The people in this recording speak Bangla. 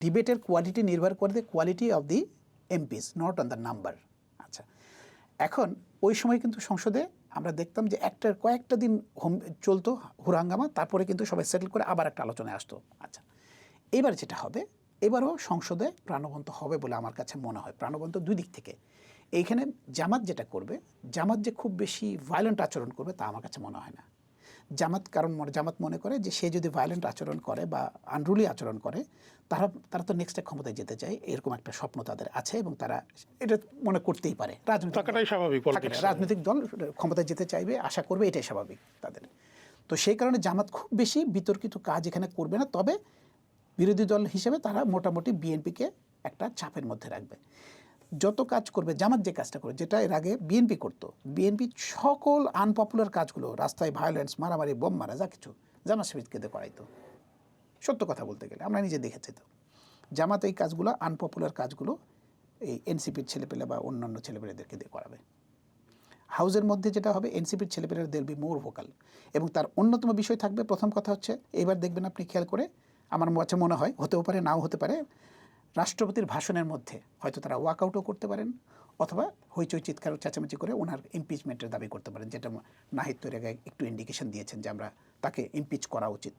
ডিবেটের কোয়ালিটি নির্ভর করে the quality of the MPs, not on the number. আচ্ছা, এখন ওই সময় কিন্তু সংসদে আমরা দেখতাম যে কয়েকটা দিন চলতো হুরাঙ্গামা, তারপরে কিন্তু সবাই সেটেল করে আবার একটা আলোচনায় আসতো। আচ্ছা, এবার যেটা হবে, এবারও সংসদে প্রাণবন্ত হবে বলে আমার কাছে মনে হয়। প্রাণবন্ত দুই দিক থেকে। এইখানে জামাত যেটা করবে, জামাত যে খুব বেশি ভায়োলেন্ট আচরণ করবে তা আমার কাছে মনে হয় না। জামাত মনে করে যে সে যদি ভায়োলেন্ট আচরণ করে বা আনরুলি আচরণ করে, তারা তো নেক্সট ক্ষমতায় যেতে চায়, এরকম একটা স্বপ্ন তাদের আছে এবং তারা এটা মনে করতেই পারে। রাজনৈতিক দল ক্ষমতায় যেতে চাইবে, আশা করবে, এটাই স্বাভাবিক তাদের। তো সেই কারণে জামাত খুব বেশি বিতর্কিত কাজ এখানে করবে না। তবে বিরোধী দল হিসেবে তারা মোটামুটি বিএনপিকে একটা চাপের মধ্যে রাখবে। যত কাজ করবে জামাত, যে কাজটা করে, যেটা এর আগে বিএনপি করতো, বিএনপি সকল আনপপুলার কাজগুলো, রাস্তায় ভায়োলেন্স, মারামারি, বোম মারা, যা কিছু জামাত শিবিরকে দিয়ে করাইতো। সত্য কথা বলতে গেলে আমরা নিজে দেখেছি। তো জামাত এই কাজগুলো, আনপপুলার কাজগুলো এই এনসিপির ছেলেপেলে বা অন্যান্য ছেলেপেলেদেরকে দিয়ে করাবে। হাউজের মধ্যে যেটা হবে, এনসিপির ছেলেপেলেরা দেল বি মোর ভোকাল। এবং তার অন্যতম বিষয় থাকবে, প্রথম কথা হচ্ছে, এবার দেখবেন আপনি খেয়াল করে, আমার কাছে মনে হয়, হতেও পারে নাও হতে পারে, রাষ্ট্রপতির ভাষণের মধ্যে হয়তো তারা ওয়াকআউটও করতে পারেন, অথবা হইচই চিৎকার চেঁচামেচি করে ওনার ইমপিচমেন্টের দাবি করতে পারেন, যেটা নাহিদ তৈরি একটু ইন্ডিকেশন দিয়েছেন যে আমরা তাকে ইমপিচ করা উচিত।